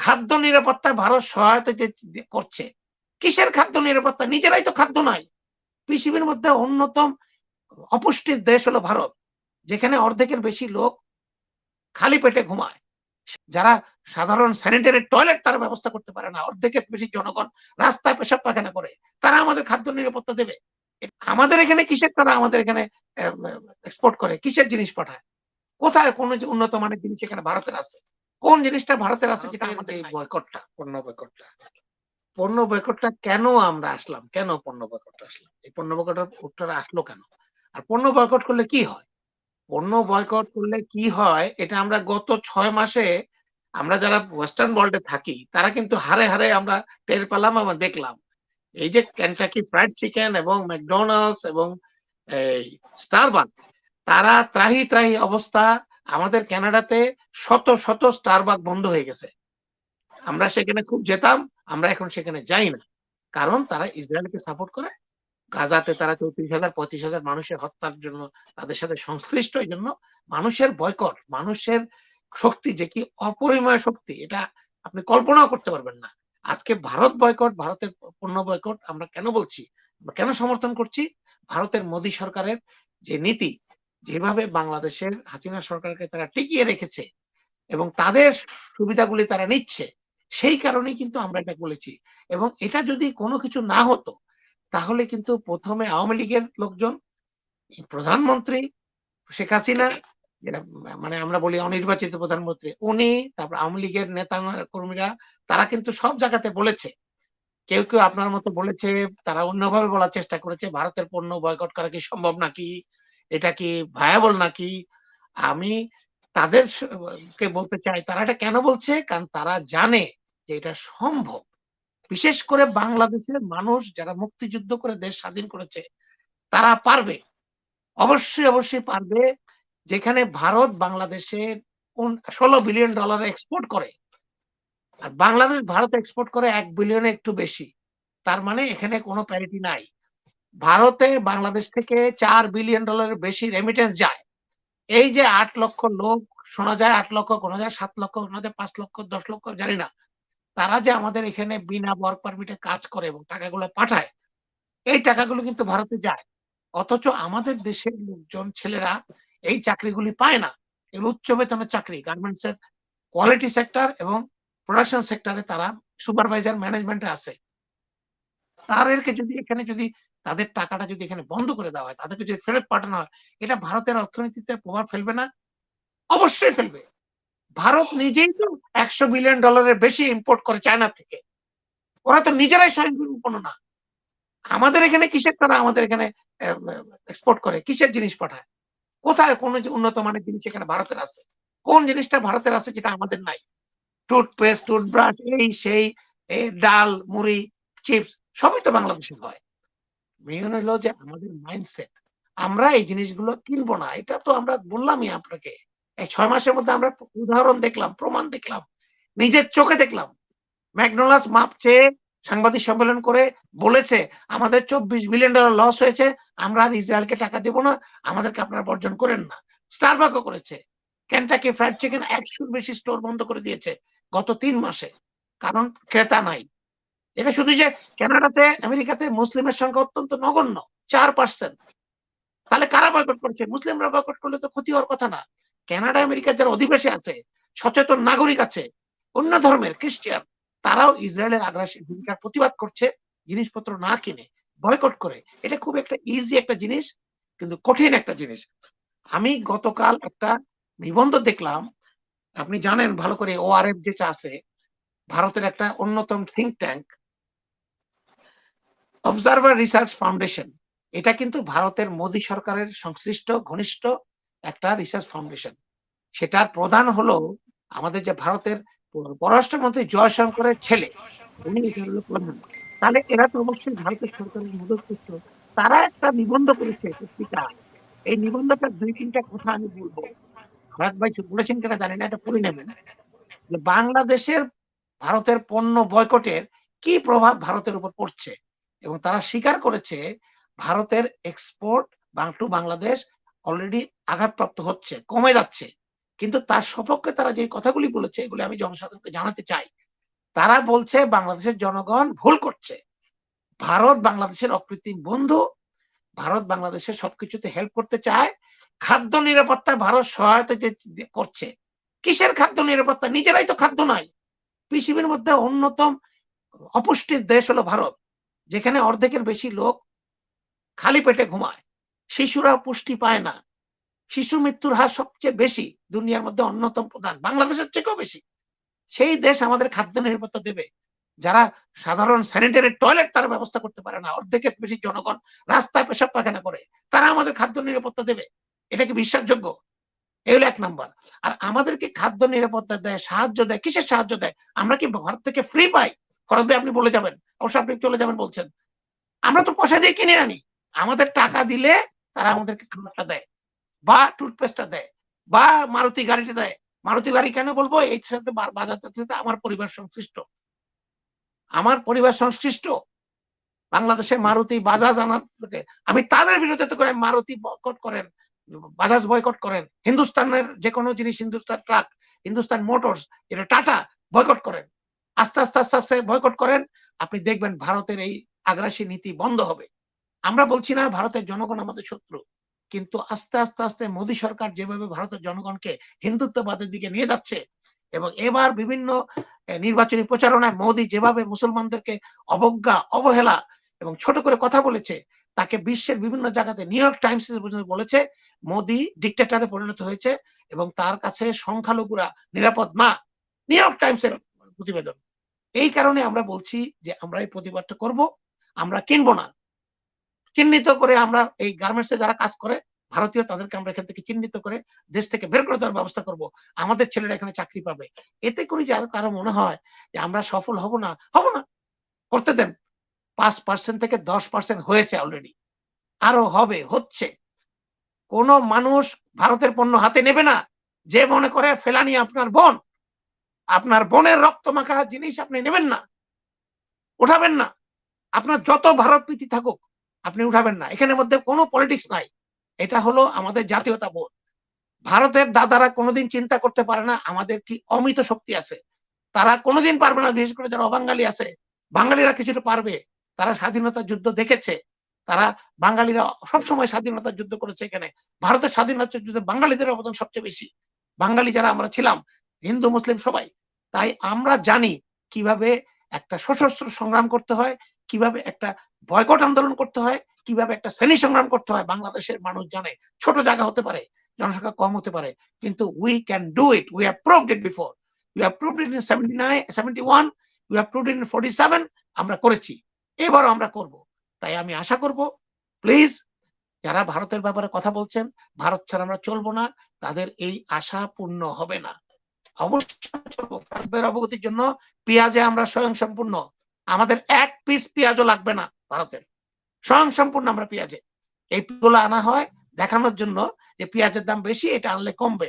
খাদ্য নিরাপত্তায় ভারত সহায়তা করছে। কিসের খাদ্য নিরাপত্তা? নিজেরাই তো খাদ্য নাই। পৃথিবীর মধ্যে অন্যতম অপুষ্টির দেশ হলো ভারত। যেখানে অর্ধেকের বেশি লোক খালি পেটে ঘুমায়। যারা সাধারণ স্যানিটারি টয়লেট তারা ব্যবস্থা করতে পারে না। অর্ধেকের বেশি জনগণ রাস্তায় পেশাব পায়খানা করে। তারা আমাদের খাদ্য নিরাপত্তা দেবে? আমাদের এখানে কিসের তারা আমাদের এখানে এক্সপোর্ট করে? কিসের জিনিস পাঠায়? কোথায় কোন উন্নত মানের জিনিস এখানে ভারতের আছে? কোন জিনিসটা ভারতের আছে যেটা আমাদের নাই? বয়কটটা, পণ্য বয়কটটা। পণ্য বয়কটটা কেন আমরা আসলাম? কেন পণ্য বয়কটটা আসলাম? এই পণ্য বয়কটের উত্তর আসলো কেন? আর পণ্য বয়কট করলে কি হয়? পণ্য বয়কট করলে কি হয় এটা আমরা গত ৬ মাসে আমরা যারা ওয়েস্টার্ন ওয়ার্ল্ড এ থাকি তারা কিন্তু হাড়ে, হাড়ে আমরা টের পেলাম এবং দেখলাম। এই যে কেনটাকি ফ্রাইড চিকেন এবং ম্যাকডোনাল্ডস এবং এই স্টারবাকস তারা ত্রাহি, ত্রাহি অবস্থা আমাদের কানাডাতে শত, শত স্টারবাকস বন্ধ হয়ে গেছে। আমরা সেখানে খুব যেতাম, আমরা এখন সেখানে যাই না। কারণ তারা ইসরায়েলকে সাপোর্ট করে। গাজাতে তারা ৩৪,০০০ ৩৫,০০০ মানুষের হত্যার জন্য তাদের সাথে সংশ্লিষ্ট। এজন্য মানুষের বয়কট, মানুষের শক্তি যে কি অপরিমেয় শক্তি এটা আপনি কল্পনাও করতে পারবেন না। আজকে ভারত বয়কট, ভারতের পণ্য বয়কট আমরা কেন বলছি? আমরা কেন সমর্থন করছি? ভারতের মোদী সরকারের যে নীতি, যেভাবে বাংলাদেশের হাসিনা সরকারকে তারা টিকিয়ে রেখেছে এবং তাদের সুবিধাগুলি তারা নিচ্ছে, সেই কারণেই কিন্তু আমরা এটা বলেছি। এবং এটা যদি কোনো কিছু না হতো তাহলে কিন্তু ১ম এ আওয়ামী লীগের লোকজন, প্রধানমন্ত্রী শেখ হাসিনা যেটা মানে আমরা বলি অনির্বাচিত প্রধানমন্ত্রী, উনি তারপর আওয়ামী লীগের নেতা কর্মীরা তারা কিন্তু সব জায়গাতে বলেছে। কেউ, কেউ আপনার মতো বলেছে, তারা অন্যভাবে বলার চেষ্টা করেছে, ভারতের পণ্য বয়কট করা কি সম্ভব নাকি? এটা কি ভায়াবল নাকি? আমি তাদের কে বলতে চাই তারা এটা কেন বলছে? কারণ তারা জানে যে এটা সম্ভব। বিশেষ করে বাংলাদেশের মানুষ যারা মুক্তিযুদ্ধ করে দেশ স্বাধীন করেছে তারা পারবে। অবশ্যই, অবশ্যই পারবে। যেখানে ভারত বাংলাদেশে $16 বিলিয়ন এক্সপোর্ট করে। আর বাংলাদেশ ভারতে এক্সপোর্ট করে $1 বিলিয়ন একটু বেশি। তার মানে এখানে কোন প্যারিটি নাই। ভারতে বাংলাদেশ থেকে $4 বিলিয়ন এর বেশি রেমিটেন্স যায়। এই যে ৮ লক্ষ লোক, শোনা যায় ৮ লক্ষ, শোনা যায় ৭ লক্ষ, শোনা যায় ৫ লক্ষ, ১০ লক্ষ জানি না। তারা যে আমাদের এখানে বিনা ওয়ার্ক পারমিটে কাজ করে এবং টাকাগুলো পাঠায়, এই টাকাগুলো কিন্তু ভারতে যায়। অথচ আমাদের দেশের লোকজন ছেলেরা এই চাকরিগুলি পায় না। এগুলো উচ্চ বেতনের চাকরি। গার্মেন্টস এর কোয়ালিটি সেক্টর এবং প্রোডাকশন সেক্টরে তারা সুপারভাইজার ম্যানেজমেন্টে আছে। তাদেরকে যদি এখানে যদি তাদের টাকাটা যদি এখানে বন্ধ করে দেওয়া হয়, তাদেরকে যদি ফেরত পাঠানো হয়, এটা ভারতের অর্থনীতিতে প্রভাব ফেলবে না? অবশ্যই ফেলবে। ভারত নিজেই তো $100 বিলিয়ন এর বেশি ইম্পোর্ট করে চায়না থেকে। ওরা তো নিজেরাই স্বয়ংসম্পূর্ণ না। আমাদের এখানে কিসের তারা আমাদের এখানে এ এ এক্সপোর্ট করে? কিসের জিনিস পাঠায়? কোথায় কোন যে উন্নত মানের জিনিস এখানে ভারতের আছে? কোন জিনিসটা ভারতের আছে যেটা আমাদের নাই? টুথপেস্ট, টুথব্রাশ এই সেই ডাল, মুড়ি, চিপস সবই তো বাংলাদেশে হয়। মেইন হলো যে আমাদের মাইন্ডসেট। আমরা এই জিনিসগুলো কিনবো না। এটা তো আমরা বললামই আপনাকে। এই ৬ মাসের মধ্যে আমরা উদাহরণ দেখলাম, প্রমাণ দেখলাম। নিজের চোখে দেখলাম। ম্যাকডোনাল্ডস মাপ চেয়ে সাংবাদিক সম্মেলন করে বলেছে, "আমাদের $২৪ বিলিয়ন লস হয়েছে। আমরা আর ইসরায়েলকে টাকা দেব না। আমাদেরকে আপনারা বর্জন করেন না।" স্টারবাকও করেছে। কেনটাকি ফ্রাইড চিকেন ১০০ র বেশি স্টোর বন্ধ করে দিয়েছে গত ৩ মাসে। কারণ ক্রেতা নাই। এটা শুধু যে কানাডাতে, আমেরিকাতে মুসলিমের সংখ্যা অত্যন্ত নগণ্য ৪%। তাহলে কারা বয়কট করছে? মুসলিমরা বয়কট করলে তো ক্ষতি হওয়ার কথা না। কানাডা, আমেরিকার যারা অধিবাসী আছে, সচেতন নাগরিক আছে, অন্য ধর্মের খ্রিস্টান, তারাও ইসরায়েলের আগ্রাসী ভূমিকার প্রতিবাদ করছে, জিনিসপত্র না কিনে, বয়কট করে। এটা খুব একটা ইজি একটা জিনিস, কিন্তু কঠিন একটা জিনিস। আমি গতকাল একটা নিবন্ধ দেখলাম, আপনি জানেন ভালো করে ORF যেটা আছে, ভারতের একটা অন্যতম think tank, observer research foundation. এটা কিন্তু ভারতের মোদী সরকারের সংশ্লিষ্ট ঘনিষ্ঠ একটা রিসার্চ ফাউন্ডেশন। সেটার প্রধান হলো আমাদের যে ভারতের পররাষ্ট্রমন্ত্রী জয়শঙ্করের ছেলে। উনি এটার হলো প্রধান। তাহলে এরা তো অবশ্যই ভারতের সরকারের মদতপুষ্ট। তারা একটা নিবন্ধ করেছে পত্রিকা। এই নিবন্ধটার ২-৩ টা কথা আমি বলব। হায়াত ভাই বলেছেন কিনা জানি না, এটা পড়ে নেবেন। যে বাংলাদেশের ভারতের পণ্য বয়কটের কি প্রভাব ভারতের উপর পড়ছে এবং তারা স্বীকার করেছে ভারতের এক্সপোর্ট টু বাংলাদেশ অলরেডি আঘাতপ্রাপ্ত হচ্ছে, কমে যাচ্ছে। কিন্তু তার সপক্ষে তারা যে কথাগুলি বলেছে এগুলি আমি জনসাধারণকে জানাতে চাই। তারা বলছে বাংলাদেশের জনগণ ভুল করছে, ভারত বাংলাদেশের অকৃত্রিম বন্ধু, ভারত বাংলাদেশের সবকিছুতে হেল্প করতে চায়, খাদ্য নিরাপত্তা ভারত সহায়তা করছে। কিসের খাদ্য নিরাপত্তা? নিজেরাই তো খাদ্য নাই। পৃথিবীর মধ্যে অন্যতম অপুষ্টির দেশ হলো ভারত, যেখানে অর্ধেকের বেশি লোক খালি পেটে ঘুমায়, শিশুরা পুষ্টি পায় না, শিশু মৃত্যুর হার সবচেয়ে বেশি, দুনিয়ার মধ্যে অন্যতম প্রধান, বাংলাদেশের থেকেও বেশি। সেই দেশ আমাদের খাদ্য নিরাপত্তা দেবে, যারা সাধারণ স্যানিটারি টয়লেট তারা ব্যবস্থা করতে পারে না, অর্ধেকের বেশি জনগণ রাস্তায় পেশাব পায়খানা করে, তারা আমাদের খাদ্য নিরাপত্তা দেবে? এটা কি বিশ্বাসযোগ্য? এই হলো ১ নাম্বার। আর আমাদেরকে খাদ্য নিরাপত্তা দেয়, সাহায্য দেয়, কিসের সাহায্য দেয়? আমরা কি ভারত থেকে ফ্রি পাই? ফরহাদ ভাই আপনি বলে যাবেন, অবশ্য আপনি চলে যাবেন বলছেন। আমরা তো পয়সা দিয়ে কিনে আনি। আমাদের টাকা দিলে তারা আমাদেরকে খাবারটা দেয়, বা টুথপেস্টটা দেয়, বা মারুতি গাড়িটা দেয়। মারুতি গাড়ি কেন বলবো? এর সাথে বাজারটার সাথে আমার পরিবার সংশ্লিষ্ট। আমার পরিবার সংশ্লিষ্ট। বাংলাদেশে মারুতি, বাজাজ আনার থেকে আমি তাদের বিরোধিতা করে মারুতি বয়কট করেন, বাজাজ বয়কট করেন, হিন্দুস্তানের যেকোনো জিনিস, হিন্দুস্তান ট্রাক, হিন্দুস্তান মোটরস, এটা টাটা বয়কট করেন। আস্তে বয়কট করেন। আপনি দেখবেন ভারতের এই আগ্রাসী নীতি বন্ধ হবে। আমরা বলছি না ভারতের জনগণ আমাদের শত্রু। কিন্তু আস্তে মোদী সরকার যেভাবে ভারতের জনগণকে হিন্দুত্ববাদের দিকে নিয়ে যাচ্ছে, এবং এবার বিভিন্ন নির্বাচনী প্রচারণায় মোদী যেভাবে মুসলমানদেরকে অবজ্ঞা, অবহেলা এবং ছোট করে কথা বলেছে, তাকে বিশ্বের বিভিন্ন জায়গাতে নিউ ইয়র্ক টাইমস পর্যন্ত বলেছে মোদী ডিক্টেটরে পরিণত হয়েছে এবং তার কাছে সংখ্যালঘুরা নিরাপদ না। নিউ ইয়র্ক টাইমসের প্রতিবেদন। এই কারণে আমরা বলছি যে আমরা এই প্রতিবাদটা করব, আমরা কিনবো না। চিহ্নিত করে আমরা এই গার্মেন্টসে যারা কাজ করে ভারতীয়, তাদেরকে আমরা এখান থেকে চিহ্নিত করে দেশ থেকে বের করে দেওয়ার ব্যবস্থা করব। আমাদের ছেলেরা এখানে চাকরি পাবে। এতে করে যে কারো মনে হয় যে আমরা সফল হব না, হব না। করতে দেন। ৫% থেকে ১০% হয়েছে অলরেডি। আরো হবে, হচ্ছে। কোন মানুষ ভারতের পণ্য হাতে নেবে না যে মনে করে ফেলানি আপনার বোন। আপনার বোনের রক্ত মাখা জিনিস আপনি নেবেন না, উঠাবেন না। আপনার যত ভারত প্রীতি থাকুক আপনি উঠাবেন না। এখানের মধ্যে কোনো পলিটিক্স নাই। এটা হলো আমাদের জাতীয়তাবোধ। ভারতের দাদারা কোনদিন চিন্তা করতে পারে না আমাদের কি অমিত শক্তি আছে। তারা কোনদিন পারবে না, বিশেষ করে যারা অবাঙালি আছে। বাঙালিরা কিছুটা পারবে। তারা স্বাধীনতার যুদ্ধ দেখেছে। তারা বাঙালিরা সবসময় স্বাধীনতার যুদ্ধ করেছে এখানে। ভারতের স্বাধীনতার যুদ্ধে বাঙালিদের অবদান সবচেয়ে বেশি। বাঙালি যারা আমরা ছিলাম, হিন্দু মুসলিম সবাই। তাই আমরা জানি কিভাবে একটা সশস্ত্র সংগ্রাম করতে হয়, কিভাবে একটা বয়কট আন্দোলন করতে হয়, কিভাবে একটা শ্রেণী সংগ্রাম করতে হয়। বাংলাদেশের মানুষ জানে। ছোট জায়গা হতে পারে, জনসংখ্যা কম হতে পারে, কিন্তু we can do it. We have proved it before. We have proved it in 79, 71, we have proved it in 47. আমরা করেছি। এবারও আমরা করব। তাই আমি আশা করব, প্লিজ যারা ভারতের ব্যাপারে কথা বলছেন, ভারত ছাড়া আমরা চলবো না, তাদের এই আশা পূর্ণ হবে না। অবশ্যই চলবো। ভারতের অবগতির জন্য পেঁয়াজে আমরা স্বয়ংসম্পূর্ণ। আমাদের ১ পিস পেঁয়াজও লাগবে না ভারতের। স্বয়ংসম্পূর্ণ আমরা পেঁয়াজে। এই গুলো আনা হয় দেখানোর জন্য যে পেঁয়াজের দাম বেশি, এটা আনলে কমবে।